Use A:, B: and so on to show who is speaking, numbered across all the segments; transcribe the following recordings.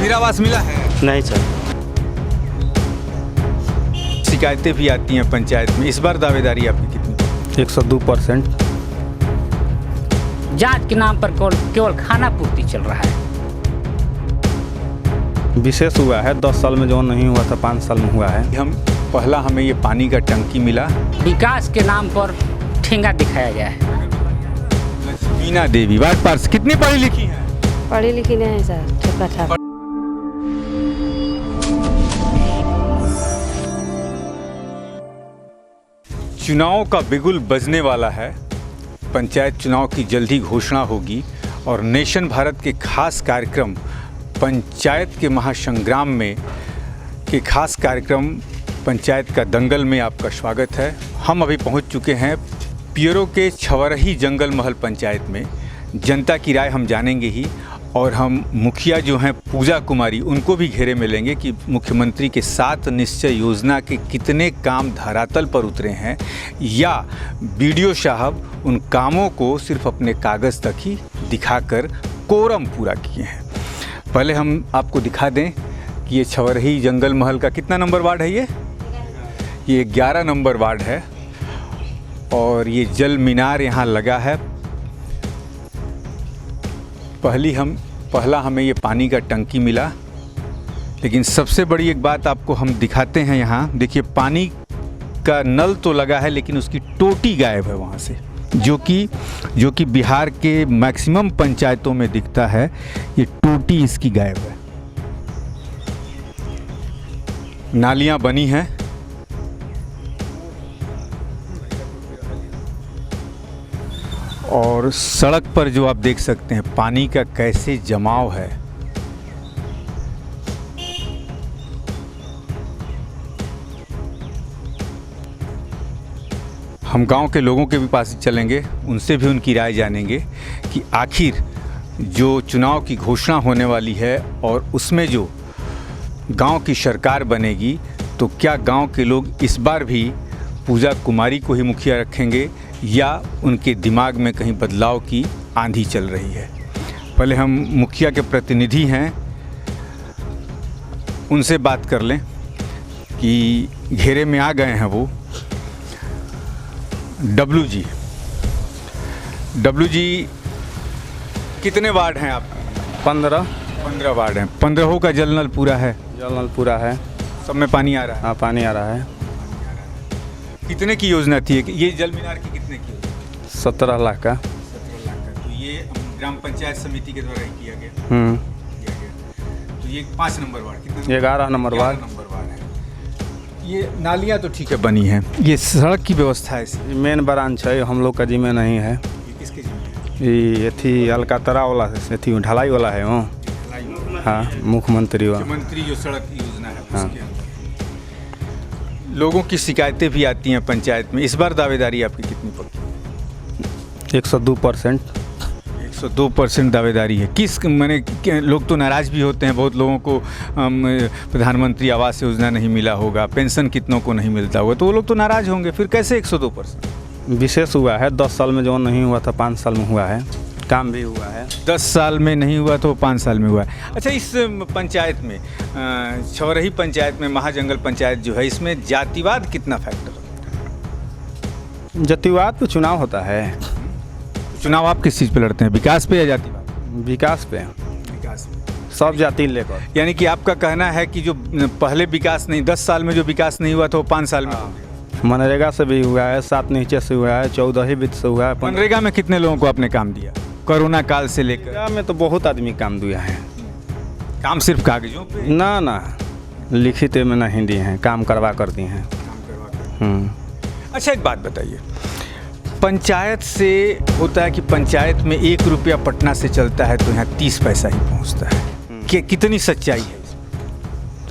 A: इंदिरा आवास मिला है?
B: नहीं सर।
A: शिकायतें भी आती हैं पंचायत में, इस बार दावेदारी आपकी कितनी?
B: 102%।
C: जांच के नाम पर केवल खाना पूर्ति चल रहा है।
B: विशेष हुआ है, 10 साल में जो नहीं हुआ था 5 साल में हुआ है।
A: हमें ये पानी का टंकी मिला।
C: विकास के नाम पर ठेंगा दिखाया गया है।
A: मीना देवी वार्ड पार्षद, कितनी पढ़ी लिखी हैं?
D: पढ़ी लिखी नहीं है सर, छोटा था।
A: चुनाव का बिगुल बजने वाला है। पंचायत चुनाव की जल्दी घोषणा होगी और नेशन भारत के खास कार्यक्रम पंचायत के महासंग्राम में के खास कार्यक्रम पंचायत का दंगल में आपका स्वागत है। हम अभी पहुंच चुके हैं पियरो के छवरही जंगल महल पंचायत में। जनता की राय हम जानेंगे ही, और हम मुखिया जो हैं पूजा कुमारी, उनको भी घेरे में लेंगे कि मुख्यमंत्री के 7 निश्चय योजना के कितने काम धरातल पर उतरे हैं, या बीडीओ साहब उन कामों को सिर्फ अपने कागज़ तक ही दिखाकर कोरम पूरा किए हैं। पहले हम आपको दिखा दें कि ये छवरही जंगल महल का कितना नंबर वार्ड है? ये 11 नंबर वार्ड है और ये जल मीनार यहाँ लगा है। पहला हमें ये पानी का टंकी मिला, लेकिन सबसे बड़ी एक बात आपको हम दिखाते हैं। यहाँ देखिए, पानी का नल तो लगा है लेकिन उसकी टोटी गायब है वहाँ से, जो कि बिहार के मैक्सिमम पंचायतों में दिखता है। ये टोटी इसकी गायब है। नालियाँ बनी हैं, और सड़क पर जो आप देख सकते हैं पानी का कैसे जमाव है। हम गांव के लोगों के भी पास चलेंगे, उनसे भी उनकी राय जानेंगे कि आखिर जो चुनाव की घोषणा होने वाली है और उसमें जो गांव की सरकार बनेगी, तो क्या गांव के लोग इस बार भी पूजा कुमारी को ही मुखिया रखेंगे या उनके दिमाग में कहीं बदलाव की आंधी चल रही है। पहले हम मुखिया के प्रतिनिधि हैं, उनसे बात कर लें कि घेरे में आ गए हैं वो। डब्लू जी कितने वार्ड हैं आप?
B: 15
A: वार्ड हैं। 15 का जल नल पूरा है?
B: जल नल पूरा है,
A: सब में पानी आ रहा है?
B: हाँ, पानी आ रहा है।
A: कितने की योजना थी ये जल मीनार की? कितने की?
B: 17 लाख का।
A: 17 लाख का। तो ये ग्राम पंचायत समिति के द्वारा ही किया गया। तो ये 5 नंबर वार्ड, कितना?
B: 11 नंबर वार्ड
A: है। ये नालियाँ तो ठीक है बनी हैं, ये सड़क की व्यवस्था है?
B: मेन ब्रांच है, हम लोग का जिम्मे नहीं है।
A: ये किसके जिम्मे?
B: ये थी अलकातरा वाला थी, ढलाई वाला है वो। हाँ, मुख्यमंत्री
A: जो सड़क योजना है उसके अंदर। लोगों की शिकायतें भी आती हैं पंचायत में, इस बार दावेदारी आपकी कितनी पक्की?
B: 102%।
A: 102% दावेदारी है। लोग तो नाराज़ भी होते हैं, बहुत लोगों को प्रधानमंत्री आवास योजना नहीं मिला होगा, पेंशन कितनों को नहीं मिलता होगा, तो वो लोग तो नाराज़ होंगे। फिर कैसे 102%?
B: विशेष हुआ है, 10 साल में जो नहीं हुआ था 5 साल में हुआ है। काम भी हुआ है।
A: 10 साल में नहीं हुआ तो 5 साल में हुआ है। अच्छा, इस पंचायत में छवरही पंचायत में, महाजंगल पंचायत जो है, इसमें जातिवाद कितना फैक्टर होता है?
B: जातिवाद तो चुनाव होता है।
A: चुनाव आप किस चीज़ पे लड़ते हैं, विकास पे या जातिवाद?
B: विकास पे।
A: विकास पे, सब
B: जाति लेकर।
A: यानी कि आपका कहना है कि जो पहले विकास नहीं, 10 साल में जो विकास नहीं हुआ था वो 5 साल में?
B: मनरेगा से भी हुआ है, 7 नीचे से हुआ है, 14 वित्त से हुआ है।
A: मनरेगा में कितने लोगों को आपने काम दिया कोरोना काल से लेकर?
B: मनरेगा में तो बहुत आदमी काम दिया है।
A: काम सिर्फ कागजों पे?
B: ना, लिखित में नहीं दिए हैं, काम करवा कर दिए हैं।
A: अच्छा, एक बात बताइए, पंचायत से होता है कि पंचायत में 1 रुपया पटना से चलता है तो यहाँ 30 पैसा ही पहुँचता है। कितनी सच्चाई है?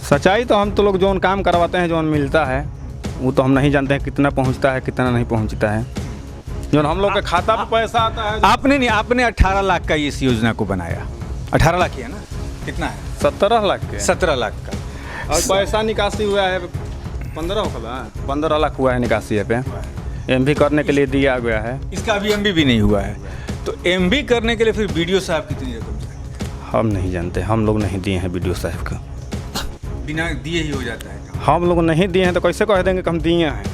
B: सच्चाई तो हम तो लोग जो काम करवाते हैं, जो मिलता है, वो तो हम नहीं जानते हैं कितना पहुँचता है कितना नहीं पहुँचता है। जो हम लोग के खाता पे पैसा आता है।
A: आपने 18 लाख का इस योजना को बनाया। 18 लाख है ना? कितना है?
B: 17 लाख के।
A: 17 लाख का।
B: और पैसा निकासी हुआ है 15 लाख हुआ है निकासी पे। एमबी करने के लिए दिया गया है।
A: इसका अभी एमबी भी नहीं हुआ है, तो एमबी करने के लिए फिर बीडीओ साहब कितनी रकम चाहिए?
B: हम नहीं जानते, हम लोग नहीं दिए हैं वीडियो साहब को।
A: बिना दिए ही हो जाता है काम?
B: हम लोग नहीं दिए हैं तो कैसे कह देंगे कि हम दिए हैं?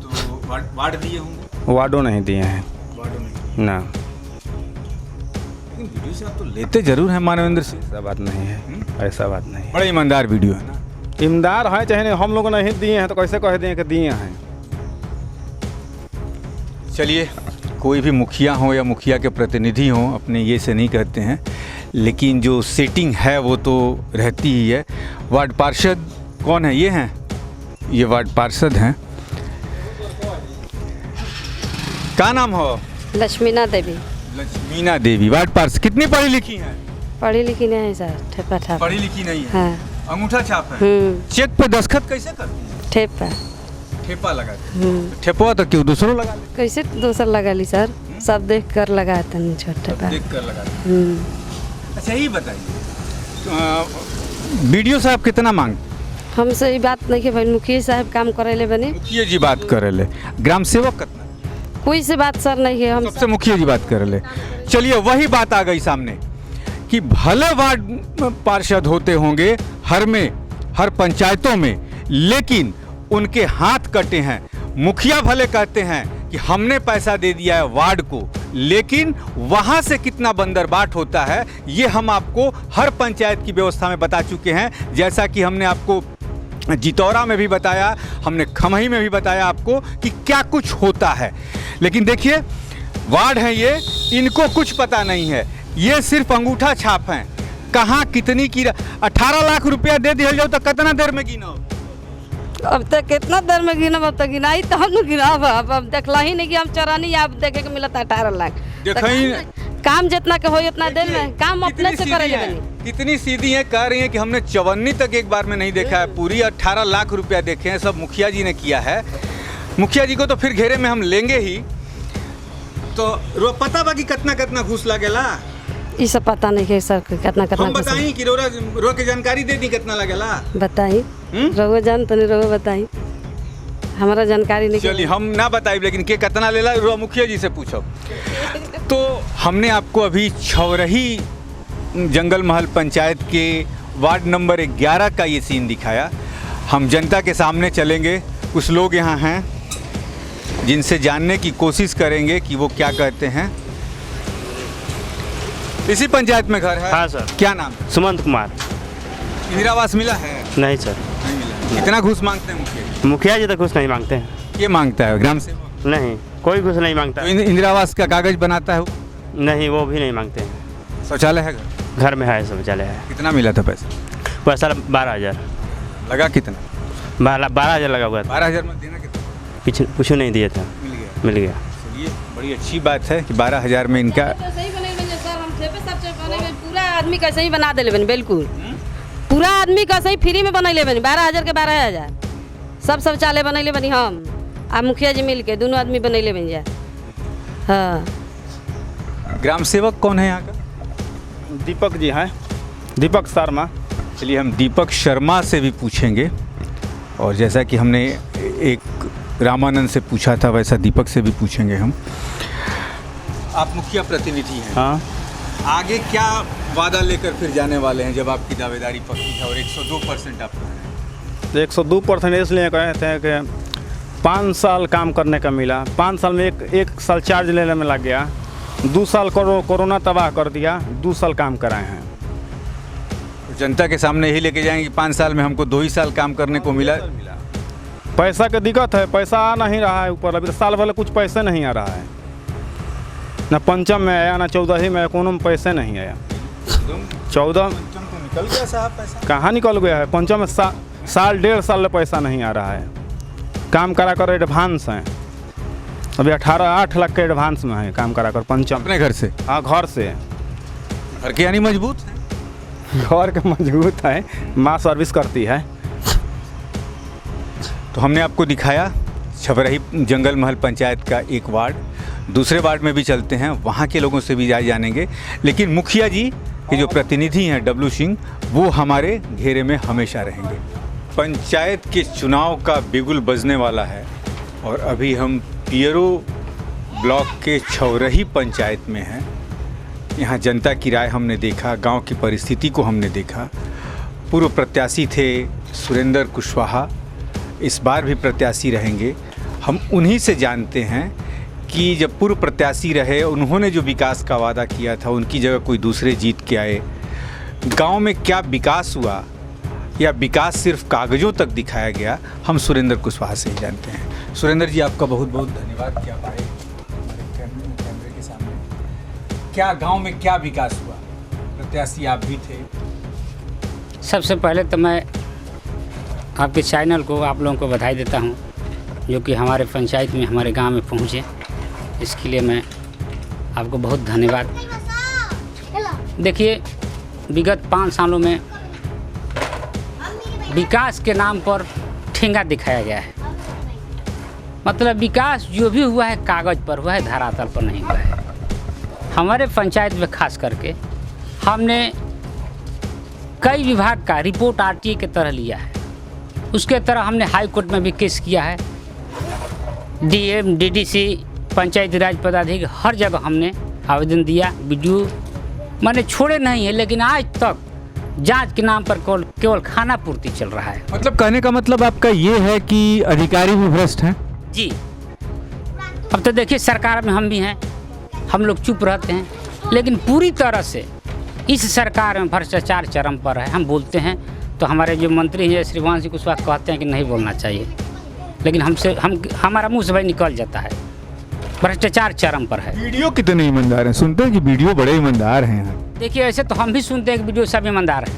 A: तो वार्ड दिए होंगे?
B: वार्डो नहीं दिए हैं
A: वार्डो नहीं।
B: ना।
A: लेकिन वीडियो से आप तो लेते जरूर हैं मानवेंद्र सिंह।
B: ऐसा बात नहीं है, ऐसा बात नहीं।
A: बड़ा ईमानदार वीडियो है ना?
B: ईमानदार है चाहे नहीं, हम लोग नहीं दिए हैं तो कैसे कह दें कि दिए हैं?
A: चलिए, कोई भी मुखिया हो या मुखिया के प्रतिनिधि हो अपने ये से नहीं कहते हैं, लेकिन जो सेटिंग है वो तो रहती ही है। वार्ड पार्षद कौन है? ये हैं, ये वार्ड पार्षद हैं। क्या नाम हो?
D: लक्ष्मीना देवी।
A: लक्ष्मीना देवी, वार्ड पार्षद। कितनी पढ़ी लिखी हैं?
D: पढ़ी लिखी नहीं है सर, ठेपा ठाप।
A: पढ़ी लिखी नहीं है।
D: हाँ।
A: अंगूठा छाप है। चेक पे दस्तखत कैसे करती हैं?
D: ठेपा।
A: ठेपा लगाती हैं। ठेपवा तो क्यों दूसरों लगा ले?
D: कैसे दूसर लगा ली सर? सब देख कर लगाते हैं छोटे पा।
A: देख कर लगाती हैं। अच्छा, ये बताइए, वीडियो साहब कितना मांगते?
D: हमसे ये बात नहीं कि भाई मुखिया साहब काम करेले बने,
A: मुखिया जी बात करेले। ग्राम सेवक कितना?
D: कोई से बात सर नहीं है। हम
A: सबसे मुखिया जी बात करेले। चलिए, वही बात आ गई सामने कि भले वार्ड पार्षद होते होंगे हर पंचायतों में, लेकिन उनके हाथ कटे हैं। मुखिया भले कहते हैं कि हमने पैसा दे दिया है वार्ड को, लेकिन वहां से कितना बंदरबाट होता है ये हम आपको हर पंचायत की व्यवस्था में बता चुके हैं। जैसा कि हमने आपको जितौरा में भी बताया, हमने खमही में भी बताया आपको कि क्या कुछ होता है। लेकिन देखिए, वार्ड है ये, इनको कुछ पता नहीं है, ये सिर्फ अंगूठा छाप हैं। कहाँ कितनी की 18 लाख रुपया दे दिया जाओ तो कितना देर में गिनो?
D: अब तक कितना देर में गिनब? अब तक गिनाई तो हम गिनाब। अब देखला ही नहीं कि हम चरानी आप देखे के मिलता 18 लाख। काम जितना के हो उतना देर में काम अपने से करे बनी।
A: कितनी सीधी है, कह रही है कि हमने चवन्नी तक एक बार में नहीं देखा है, पूरी 18 लाख रुपया देखे हैं, सब मुखिया जी ने किया है। मुखिया जी को तो फिर घेरे में हम लेंगे ही। तो पता बाकी कितना घूस लगेला?
D: ये सब पता नहीं है सर, कितना
A: हम बताई कि रो के जानकारी दे दी कितना लगेला?
D: बताई रोगो जान तो नहीं, रोगो बताई, हमारा जानकारी नहीं।
A: चलिए, हम ना बताई, लेकिन के कितना लेला रो मुखिया जी से पूछो। तो हमने आपको अभी छौरही जंगल महल पंचायत के वार्ड नंबर 11 का ये सीन दिखाया। हम जनता के सामने चलेंगे, कुछ लोग यहाँ हैं जिनसे जानने की कोशिश करेंगे कि वो क्या कहते हैं। इसी पंचायत में घर है?
E: हाँ सर।
A: क्या नाम?
E: सुमंत कुमार।
A: इंदिरा आवास मिला है?
E: नहीं सर,
A: नहीं मिला। कितना घूस मांगते हैं मुखिया?
E: मुखिया जी तो घूस नहीं मांगते हैं।
A: ये मांगता है ग्राम सेवक?
E: नहीं, कोई घूस नहीं मांगता।
A: तो इंदिरा आवास का कागज बनाता है वो?
E: नहीं, वो भी नहीं मांगते हैं।
A: शौचालय है
E: घर में है, शौचालय है।
A: कितना मिला था पैसा?
E: पैसा 12,000
A: लगा। कितना?
E: 12,000 लगा हुआ था।
A: 12,000 में देना कितना?
E: पीछे कुछ नहीं दिया था, मिल गया।
A: चलिए, बड़ी अच्छी बात है कि 12,000 में इनका
D: पूरा आदमी कैसे ही बना दिले बनी, बिल्कुल पूरा आदमी कैसे ही फ्री में बनैले बनी। 12,000 के 12,000 सब शौचालय बनैले बनी हम आ मुखिया जी मिल के, दोनों आदमी बनैले बन जा। हाँ।
A: ग्राम सेवक कौन है यहाँ का?
B: दीपक जी हैं, दीपक शर्मा।
A: चलिए, हम दीपक शर्मा से भी पूछेंगे, और जैसा कि हमने एक रामानंद से पूछा था वैसा दीपक से भी पूछेंगे हम। आप मुखिया प्रतिनिधि हैं।
B: हाँ।
A: आगे क्या वादा लेकर फिर जाने वाले हैं जब आपकी दावेदारी पक्की है और 102% आप कह रहे हैं?
B: 102% इसलिए कहे थे कि 5 साल काम करने का मिला, 5 साल में एक साल चार्ज लेने में लग गया, 2 साल कोरोना तबाह कर दिया, 2 साल काम कराए हैं।
A: तो जनता के सामने यही लेके जाएंगे कि 5 साल में हमको 2 ही साल काम करने को मिला।
B: पैसा की दिक्कत है, पैसा आ नहीं रहा है ऊपर। अभी तो साल भर कुछ पैसे नहीं आ रहा है, ना पंचम में आया ना 14ही में, कोनो में पैसे नहीं आया। 14
A: निकल गया साहब पैसा।
B: कहाँ निकल गया है? पंचम में साल 1.5 साल पैसा नहीं आ रहा है। काम करा कर एडवांस हैं, अभी 8 लाख के एडवांस में है काम करा कर पंचम।
A: अपने घर से?
B: हाँ, घर से।
A: घर के यानी मजबूत है?
B: घर के मजबूत है, माँ सर्विस करती है।
A: तो हमने आपको दिखाया छपरही जंगल महल पंचायत का एक वार्ड। दूसरे वार्ड में भी चलते हैं, वहाँ के लोगों से भी जानेंगे। लेकिन मुखिया जी के जो प्रतिनिधि हैं डब्लू सिंह, वो हमारे घेरे में हमेशा रहेंगे। पंचायत के चुनाव का बिगुल बजने वाला है और अभी हम पियरो ब्लॉक के छौरही पंचायत में हैं। यहाँ जनता की राय हमने देखा, गांव की परिस्थिति को हमने देखा। पूर्व प्रत्याशी थे सुरेंद्र कुशवाहा, इस बार भी प्रत्याशी रहेंगे। हम उन्हीं से जानते हैं कि जब पूर्व प्रत्याशी रहे, उन्होंने जो विकास का वादा किया था, उनकी जगह कोई दूसरे जीत के आए। गांव में क्या विकास हुआ या विकास सिर्फ कागज़ों तक दिखाया गया, हम सुरेंद्र कुशवाहा से ही जानते हैं। सुरेंद्र जी, आपका बहुत बहुत धन्यवाद कि आप आए हमारे कैमरे के सामने। क्या गांव में क्या विकास हुआ? प्रत्याशी आप भी थे।
C: सबसे पहले तो मैं आपके चैनल को, आप लोगों को बधाई देता हूं, जो कि हमारे पंचायत में, हमारे गांव में पहुंचे। इसके लिए मैं आपको बहुत धन्यवाद। देखिए, विगत 5 सालों में विकास के नाम पर ठेंगा दिखाया गया है। मतलब विकास जो भी हुआ है कागज़ पर हुआ है, धरातल पर नहीं हुआ है। हमारे पंचायत में खास करके हमने कई विभाग का रिपोर्ट आरटीए की तरह लिया है। उसके तरह हमने हाई कोर्ट में भी केस किया है। डीएम, डीडीसी, पंचायती राज पदाधिकारी, हर जगह हमने आवेदन दिया। वीडियो मैंने छोड़े नहीं है, लेकिन आज तक जांच के नाम पर केवल खाना पूर्ति चल रहा है।
A: मतलब कहने का मतलब आपका ये है कि अधिकारी भी भ्रष्ट हैं?
C: जी, अब तो देखिए सरकार में हम भी हैं, हम लोग चुप रहते हैं, लेकिन पूरी तरह से इस सरकार में भ्रष्टाचार चरम पर है। हम बोलते हैं तो हमारे जो मंत्री हैं श्रीमान सिंह कुशवाहा कहते हैं कि नहीं बोलना चाहिए, लेकिन हमारा मुँह से भाई निकल जाता है। भ्रष्टाचार चरम पर है।
A: वीडियो कितने ईमानदार हैं? सुनते हैं कि वीडियो बड़े ईमानदार हैं।
C: देखिए, ऐसे तो हम भी सुनते हैं कि वीडियो सब ईमानदार है।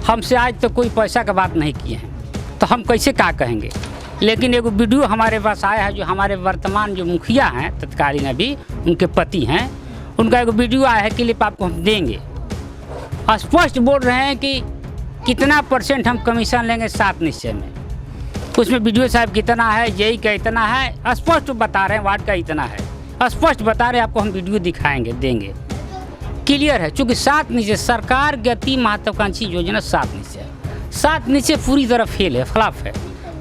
C: हमसे आज तक तो कोई पैसा का बात नहीं किए हैं, तो हम कैसे क्या कहेंगे। लेकिन एक वीडियो हमारे पास आया है, जो हमारे वर्तमान जो मुखिया हैं, तत्कालीन अभी उनके पति हैं, उनका एक वीडियो आया है, क्लिप आपको हम देंगे। स्पष्ट बोल रहे हैं कि कितना % हम कमीशन लेंगे 7 निश्चय में। उसमें वीडियो साहब कितना है, जेई का इतना है, स्पष्ट बता रहे हैं, वार्ड का इतना है, स्पष्ट बता रहे हैं। आपको हम वीडियो दिखाएंगे, देंगे, क्लियर है। चूँकि 7 निश्चय सरकार की अति महत्वाकांक्षी योजना 7 निश्चय पूरी तरह फेल है, फ्लॉप है।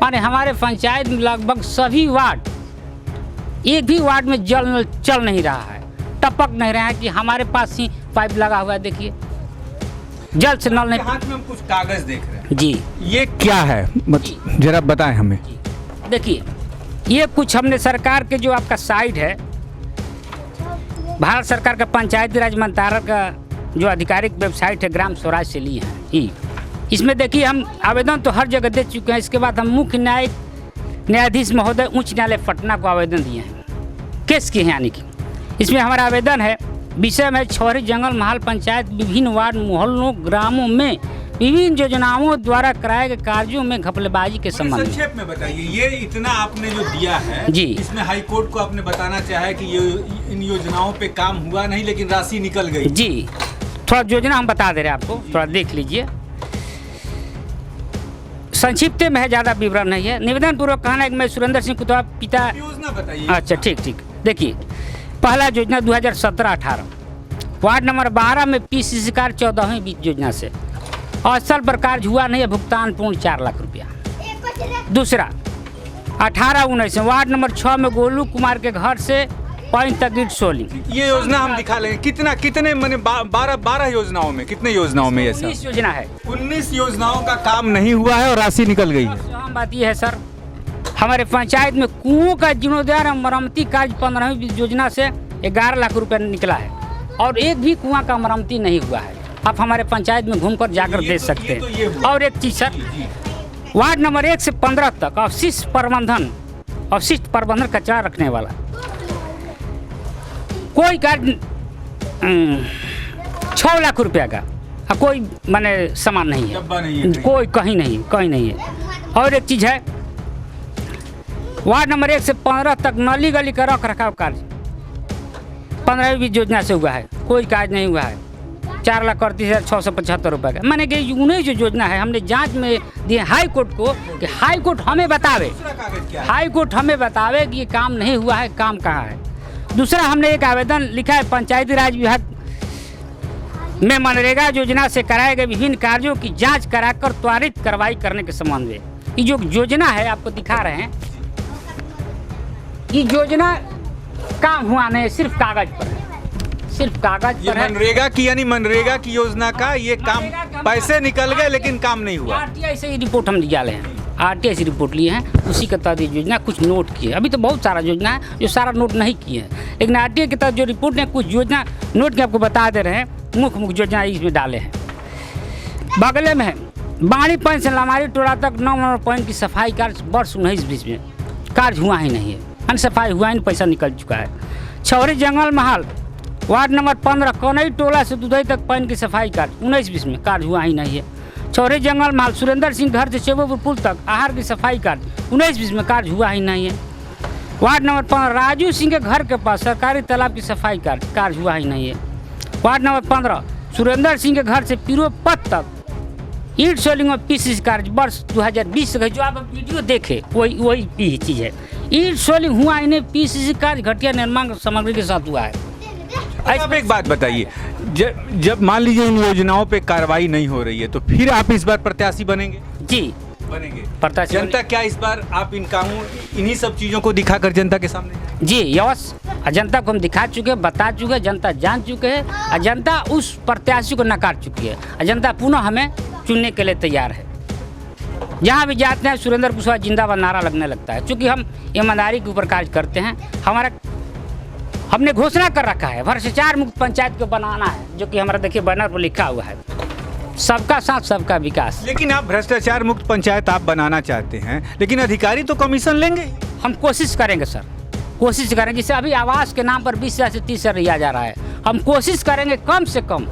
C: माने हमारे पंचायत में लगभग सभी वार्ड, एक भी वार्ड में जल चल नहीं रहा है, टपक नहीं रहा है। कि हमारे पास ही पाइप लगा हुआ है, देखिए जल से नल नहीं।
A: हाथ में हम कुछ कागज देख रहे हैं
C: जी,
A: ये क्या है? मतलब जरा बताएं हमें।
C: देखिए, ये कुछ हमने सरकार के जो आपका साइट है, भारत सरकार का पंचायती राज मंत्रालय का जो आधिकारिक वेबसाइट है, ग्राम स्वराज से ली है। इसमें देखिए, हम आवेदन तो हर जगह दे चुके हैं। इसके बाद हम मुख्य न्यायाधीश महोदय उच्च न्यायालय पटना को आवेदन दिए हैं, केस किए हैं। यानी कि इसमें हमारा आवेदन है, विषय में छौरी जंगल महल पंचायत विभिन्न वार्ड मोहल्लों ग्रामों में विभिन्न योजनाओं द्वारा कराए गए कार्यों में घपलेबाजी के संबंध में।
A: संक्षेप में बताइए, ये इतना आपने जो दिया है
C: जी,
A: इसमें हाई कोर्ट को आपने बताना चाहा कि ये इन योजनाओं पे काम हुआ नहीं, लेकिन राशि निकल गई।
C: जी, थोड़ा योजना हम बता दे रहे हैं आपको, थोड़ा देख लीजिए। संक्षिप्त में है, ज़्यादा विवरण नहीं है। निवेदन पूर्वक कहना है कि मैं सुरेंद्र सिंह कुशवाहा पिता।
A: योजना बताइए।
C: अच्छा, ठीक। देखिए, पहला योजना 2017-18 वार्ड नंबर 12 में पीसीसी कार्य 14वीं वित्त योजना से स्थल पर कार्य हुआ नहीं है, भुगतान पूर्ण 4 लाख रुपया। दूसरा 18-19 वार्ड नंबर 6 में गोलू कुमार के घर से पॉइंट तक ईंट सोली।
A: ये योजना हम दिखा लेंगे। कितने मैंने 12 योजनाओं में, कितने योजनाओं में? ऐसा
C: 19 योजना है।
A: 19 योजनाओं का काम नहीं हुआ है और राशि निकल गई है।
C: आम बात यह है सर, हमारे पंचायत में कुओं का जीर्णोद्धार और मरम्मती कार्य 15वीं योजना से 11 लाख रुपया निकला है, और एक भी कुआं का मरम्मती नहीं हुआ है। आप हमारे पंचायत में घूमकर जाकर देख सकते हैं। और एक चीज़ सर, वार्ड नंबर 1 से 15 तक अवशिष्ट प्रबंधन कचरा रखने वाला कोई कार्य 6 लाख रुपया का कोई माने सामान नहीं है, कोई कहीं नहीं है। और एक चीज़ है, वार्ड नंबर 1 से 15 तक नाली गली का रख रखाव कार्य 15वीं योजना से हुआ है, कोई कार्य नहीं हुआ है। 4,38,675 रुपये का। मैंने कि उन्हें जो योजना है हमने जांच में दिए हाई कोर्ट को, कि हाई कोर्ट हमें बतावे कि ये काम नहीं हुआ है, काम कहाँ है। दूसरा हमने एक आवेदन लिखा है पंचायती राज विभाग में मनरेगा योजना से कराए गए विभिन्न कार्यों की जांच कराकर त्वरित कार्रवाई करने के संबंध में। ये जो योजना है आपको दिखा रहे हैं, ये योजना काम हुआ नहीं, सिर्फ कागज पर है। सिर्फ कागज
A: ये
C: पर है।
A: मनरेगा की यानी मनरेगा की योजना का ये काम,
C: मनरेगा का
A: पैसे निकल गए लेकिन काम नहीं हुआ।
C: आरटीआई से ही रिपोर्ट हम निकाले हैं, आरटीआई से रिपोर्ट लिए हैं, उसी के तहत ये योजना कुछ नोट किए। अभी तो बहुत सारा योजना है जो सारा नोट नहीं किए हैं, लेकिन आरटीआई के तहत जो रिपोर्ट ने कुछ योजना नोट के आपको बता दे रहे हैं। मुख्य मुख्य योजना इसमें डाले हैं। बगले में है बाणी पॉइंट से लामारी टोला तक 9 नंबर पॉइंट की सफाई कार्य वर्ष 19-20 में कार्य हुआ ही नहीं है, अन सफाई हुआ ही नहीं, पैसा निकल चुका है। छौरी जंगल महल वार्ड नंबर 15 कौनई टोला से दुधई तक पॉइंट की सफाई कार्य 19-20 में कार्य हुआ ही नहीं है। छौरी जंगल महल सुरेंद्र सिंह घर से चेबोपुर पुल तक आहार की सफाई कार्य 19-20 में कार्य हुआ ही नहीं है। वार्ड नंबर 15 राजू सिंह के घर के पास सरकारी तालाब की सफाई कार्य हुआ ही नहीं है। वार्ड नंबर 15 सुरेंद्र सिंह के घर से पीरो पथ तक ईट सोलिंग और पीसीसी कार्य वर्ष 2020 से जो आप वीडियो देखे वही चीज़ है। ईट सोलिंग हुआ ही नहीं, पीसीसी कार्य घटिया निर्माण सामग्री के साथ हुआ है।
A: आप एक बात बताइए, जब मान लीजिए इन योजनाओं पे कार्रवाई नहीं हो रही है तो फिर आप इस बार प्रत्याशी बनेंगे?
C: जी
A: बनेंगे।
C: प्रत्याशी
A: जनता क्या इस बार आप इन कामों इन्हीं सब चीज़ों को दिखाकर जनता के सामने?
C: जी यस, जनता को हम दिखा चुके हैं, बता चुके हैं, जनता जान चुके हैं, और जनता उस प्रत्याशी को नकार चुकी है, और जनता पुनः हमें चुनने के लिए तैयार है। जहाँ भी जाते हैं सुरेंद्र कुशवाहा जिंदाबाद नारा लगने लगता है, क्योंकि हम ईमानदारी के ऊपर कार्य करते हैं। हमने घोषणा कर रखा है भ्रष्टाचार मुक्त पंचायत को बनाना है, जो कि हमारा देखिए बैनर पर लिखा हुआ है, सबका साथ सबका विकास।
A: लेकिन आप भ्रष्टाचार मुक्त पंचायत आप बनाना चाहते हैं, लेकिन अधिकारी तो कमीशन लेंगे।
C: हम कोशिश करेंगे सर, कोशिश करेंगे। जैसे अभी आवास के नाम पर 20,000 से 30,000 लिया जा रहा है, हम कोशिश करेंगे कम से कम।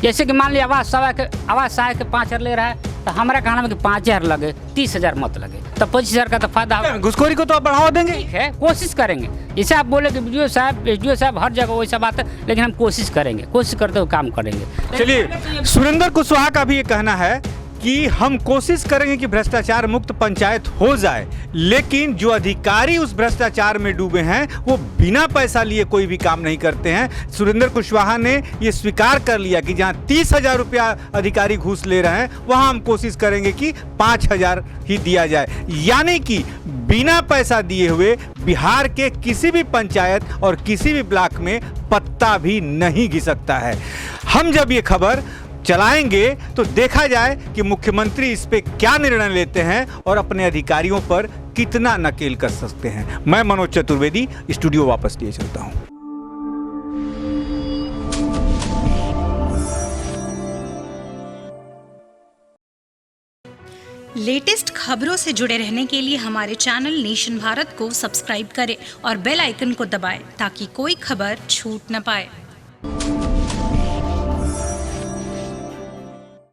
C: जैसे कि मान लिया आवास सहायक के 5,000 ले रहा है, तो हमारा कहना है कि 5,000 लगे, 30,000 मत लगे, तो 25,000 का तो फायदा होगा।
A: घुसखोरी को तो आप बढ़ावा देंगे?
C: ठीक है, कोशिश करेंगे। जैसे आप बोले कि वीडियो साहब हर जगह वैसा बात है, लेकिन हम कोशिश करेंगे, कोशिश करते हुए काम करेंगे।
A: चलिए, सुरेंद्र कुशवाहा का भी ये कहना है कि हम कोशिश करेंगे कि भ्रष्टाचार मुक्त पंचायत हो जाए, लेकिन जो अधिकारी उस भ्रष्टाचार में डूबे हैं वो बिना पैसा लिए कोई भी काम नहीं करते हैं। सुरेंद्र कुशवाहा ने ये स्वीकार कर लिया कि जहां 30,000 रुपया अधिकारी घूस ले रहे हैं वहां हम कोशिश करेंगे कि 5,000 ही दिया जाए, यानी कि बिना पैसा दिए हुए बिहार के किसी भी पंचायत और किसी भी ब्लॉक में पत्ता भी नहीं घिसकता है। हम जब ये खबर चलाएंगे तो देखा जाए कि मुख्यमंत्री इस पे क्या निर्णय लेते हैं और अपने अधिकारियों पर कितना नकेल कर सकते हैं। मैं मनोज चतुर्वेदी स्टूडियो वापस लिए चलता हूं।
F: लेटेस्ट खबरों से जुड़े रहने के लिए हमारे चैनल नेशन भारत को सब्सक्राइब करें और बेल आइकन को दबाएं ताकि कोई खबर छूट न पाए।